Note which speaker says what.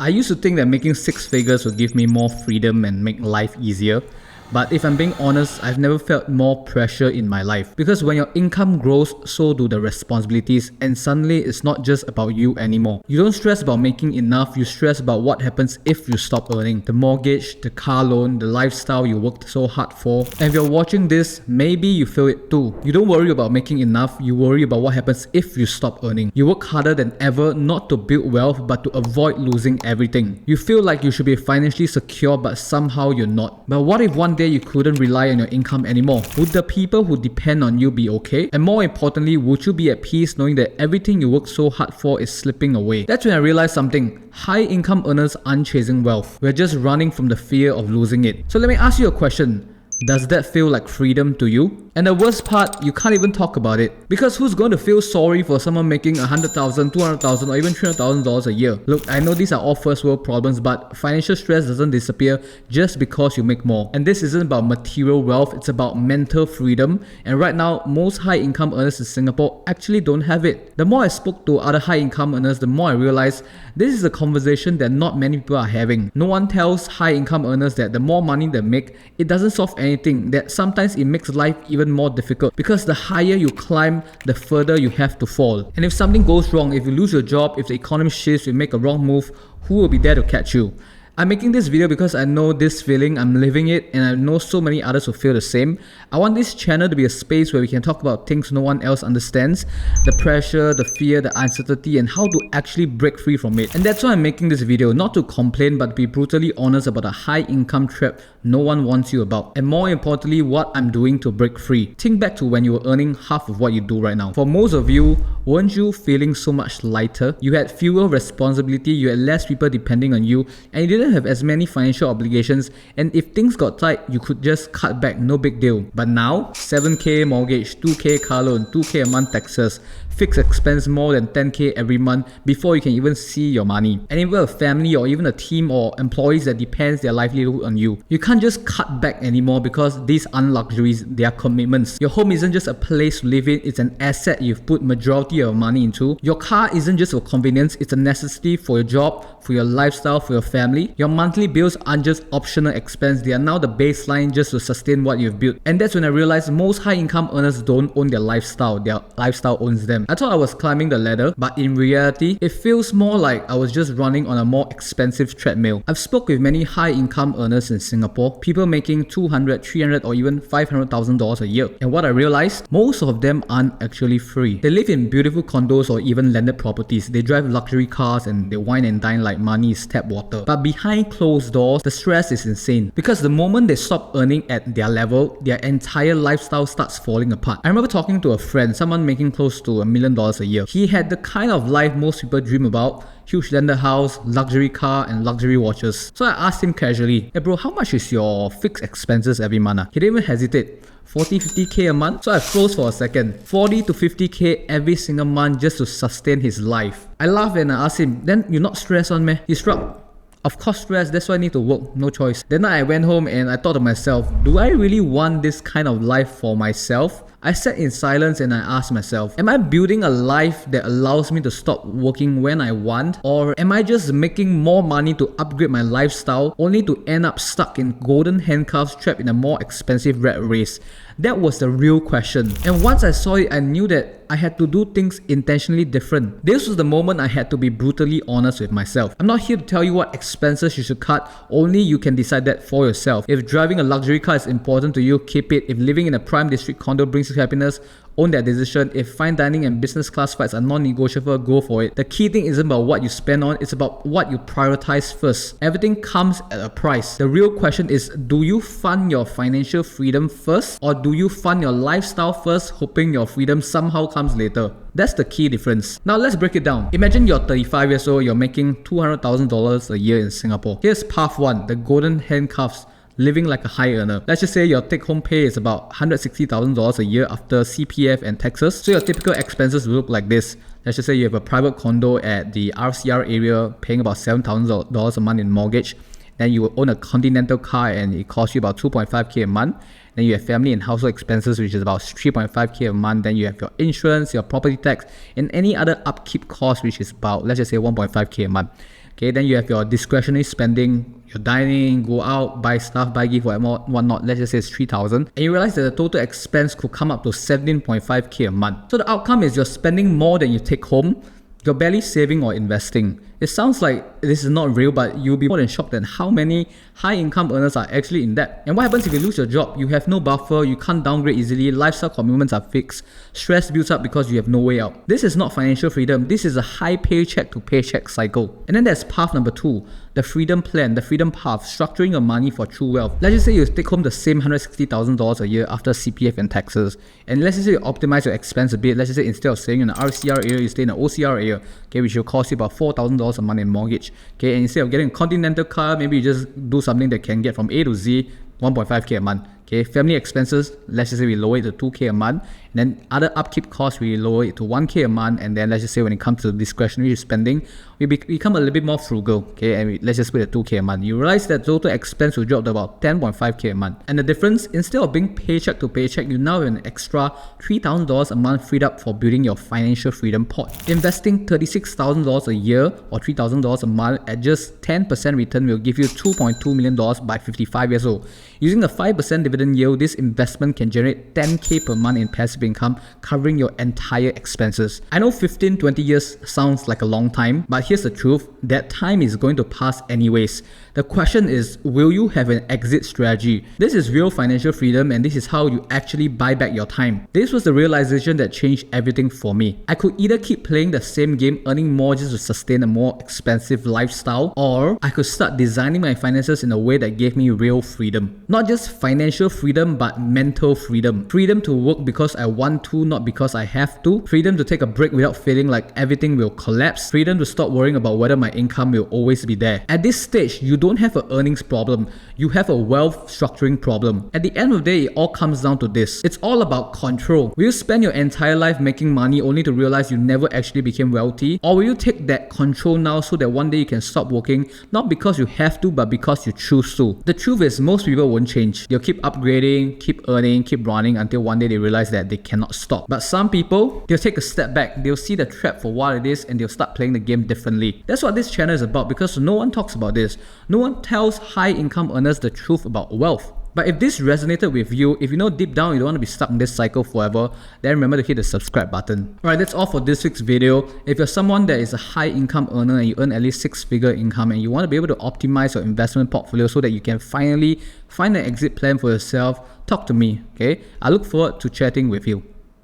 Speaker 1: I used to think that making six figures would give me more freedom and make life easier. But if I'm being honest, I've never felt more pressure in my life. Because when your income grows, so do the responsibilities, and suddenly it's not just about you anymore. You don't stress about making enough, you stress about what happens if you stop earning. The mortgage, the car loan, the lifestyle you worked so hard for. And if you're watching this, maybe you feel it too. You don't worry about making enough, you worry about what happens if you stop earning. You work harder than ever, not to build wealth, but to avoid losing everything. You feel like you should be financially secure, but somehow you're not. But what if one day you couldn't rely on your income anymore? Would the people who depend on you be okay? And more importantly, would you be at peace knowing that everything you worked so hard for is slipping away? That's when I realized something. High income earners aren't chasing wealth. We're just running from the fear of losing it. So let me ask you a question. Does that feel like freedom to you? And the worst part, you can't even talk about it. Because who's going to feel sorry for someone making $100,000, $200,000 or even $300,000 a year? Look, I know these are all first world problems, but financial stress doesn't disappear just because you make more. And this isn't about material wealth, it's about mental freedom. And right now, most high income earners in Singapore actually don't have it. The more I spoke to other high income earners, the more I realized this is a conversation that not many people are having. No one tells high income earners that the more money they make, it doesn't solve anything, that sometimes it makes life even more difficult because the higher you climb, the further you have to fall. And if something goes wrong, if you lose your job, if the economy shifts, you make a wrong move, who will be there to catch you? I'm making this video because I know this feeling, I'm living it, and I know so many others who feel the same. I want this channel to be a space where we can talk about things no one else understands, the pressure, the fear, the uncertainty, and how to actually break free from it. And that's why I'm making this video, not to complain, but to be brutally honest about a high income trap no one wants you about. And more importantly, what I'm doing to break free. Think back to when you were earning half of what you do right now. For most of you, weren't you feeling so much lighter? You had fewer responsibility, you had less people depending on you, and you didn't have as many financial obligations, and if things got tight, you could just cut back, no big deal. But now, 7k mortgage, 2k car loan, 2k a month taxes, fixed expense more than 10k every month before you can even see your money. And even a family or even a team or employees that depends their livelihood on you. You can't just cut back anymore because these aren't luxuries, they are commitments. Your home isn't just a place to live in, it's an asset you've put majority of your money into. Your car isn't just for convenience, it's a necessity for your job, for your lifestyle, for your family. Your monthly bills aren't just optional expense, they are now the baseline just to sustain what you've built. And that's when I realized most high income earners don't own their lifestyle owns them. I thought I was climbing the ladder, but in reality, it feels more like I was just running on a more expensive treadmill. I've spoke with many high income earners in Singapore, people making $200,000, $300,000 or even $500,000 a year. And what I realized, most of them aren't actually free. They live in beautiful condos or even landed properties. They drive luxury cars and they wine and dine like money is tap water. But behind closed doors, the stress is insane. Because the moment they stop earning at their level, their entire lifestyle starts falling apart. I remember talking to a friend, someone making close to $1 million a year. He had the kind of life most people dream about. Huge landed house, luxury car, and luxury watches. So I asked him casually, hey bro, how much is your fixed expenses every month? He didn't even hesitate. 40, 50k a month? So I froze for a second. 40 to 50k every single month just to sustain his life. I laughed and I asked him, then you're not stressed on me? He shrugged. Of course stress, that's why I need to work, no choice. Then I went home and I thought to myself, do I really want this kind of life for myself? I sat in silence and I asked myself, am I building a life that allows me to stop working when I want? Or am I just making more money to upgrade my lifestyle only to end up stuck in golden handcuffs trapped in a more expensive rat race? That was the real question. And once I saw it, I knew that I had to do things intentionally different. This was the moment I had to be brutally honest with myself. I'm not here to tell you what expenses you should cut, only you can decide that for yourself. If driving a luxury car is important to you, keep it. If living in a prime district condo brings you happiness, own that decision. If fine dining and business class flights are non-negotiable, go for it. The key thing isn't about what you spend on, it's about what you prioritize first. Everything comes at a price. The real question is, do you fund your financial freedom first, or do you fund your lifestyle first, hoping your freedom somehow comes later? That's the key difference. Now let's break it down. Imagine you're 35 years old, you're making $200,000 a year in Singapore. Here's path 1, the golden handcuffs. Living like a high earner. Let's just say your take-home pay is about $160,000 a year after CPF and taxes. So your typical expenses will look like this. Let's just say you have a private condo at the RCR area paying about $7,000 a month in mortgage. Then you own a Continental car and it costs you about 2.5k a month. Then you have family and household expenses, which is about 3.5k a month. Then you have your insurance, your property tax, and any other upkeep cost, which is about, let's just say 1.5k a month. Okay, then you have your discretionary spending, your dining, go out, buy stuff, buy gift, whatnot. Let's just say it's 3,000, and you realize that the total expense could come up to 17.5k a month. So the outcome is you're spending more than you take home. You're barely saving or investing. It sounds like this is not real, but you'll be more than shocked at how many high income earners are actually in debt. And what happens if you lose your job? You have no buffer, you can't downgrade easily, lifestyle commitments are fixed, stress builds up because you have no way out. This is not financial freedom, this is a high paycheck to paycheck cycle. And then there's path number 2, the freedom plan, the freedom path, structuring your money for true wealth. Let's just say you take home the same $160,000 a year after CPF and taxes. And let's just say you optimize your expense a bit. Let's just say instead of staying in an RCR area, you stay in an OCR area, okay, which will cost you about $4,000 a month in mortgage. Okay, and instead of getting a Continental car, maybe you just do something that can get from A to Z, 1.5k a month. Okay, family expenses, let's just say we lower it to 2k a month, and then other upkeep costs, we lower it to 1k a month, and then let's just say when it comes to discretionary spending, we become a little bit more frugal, okay, and let's just put it 2k a month. You realize that total expense will drop to about 10.5k a month. And the difference, instead of being paycheck to paycheck, you now have an extra $3,000 a month freed up for building your financial freedom pot. Investing $36,000 a year or $3,000 a month at just 10% return will give you $2.2 million by 55 years old. Using the 5% dividend yield, this investment can generate 10k per month in passive income, covering your entire expenses. I know 15-20 years sounds like a long time, but here's the truth, that time is going to pass anyways. The question is, will you have an exit strategy? This is real financial freedom, and this is how you actually buy back your time. This was the realization that changed everything for me. I could either keep playing the same game, earning more just to sustain a more expensive lifestyle, or I could start designing my finances in a way that gave me real freedom. Not just financial freedom, but mental freedom. Freedom to work because I want to, not because I have to. Freedom to take a break without feeling like everything will collapse. Freedom to stop worrying about whether my income will always be there. At this stage, you don't have an earnings problem. You have a wealth structuring problem. At the end of the day, it all comes down to this. It's all about control. Will you spend your entire life making money only to realize you never actually became wealthy? Or will you take that control now so that one day you can stop working, not because you have to, but because you choose to? The truth is, most people won't change. They'll keep upgrading, keep earning, keep running until one day they realize that they cannot stop. But some people, they'll take a step back. They'll see the trap for what it is and they'll start playing the game differently. That's what this channel is about, because no one talks about this. No one tells high income earners the truth about wealth. But if this resonated with you, if you know deep down you don't want to be stuck in this cycle forever, then remember to hit the subscribe button. Alright, that's all for this week's video. If you're someone that is a high income earner and you earn at least 6-figure income and you want to be able to optimize your investment portfolio so that you can finally find an exit plan for yourself, talk to me, okay? I look forward to chatting with you.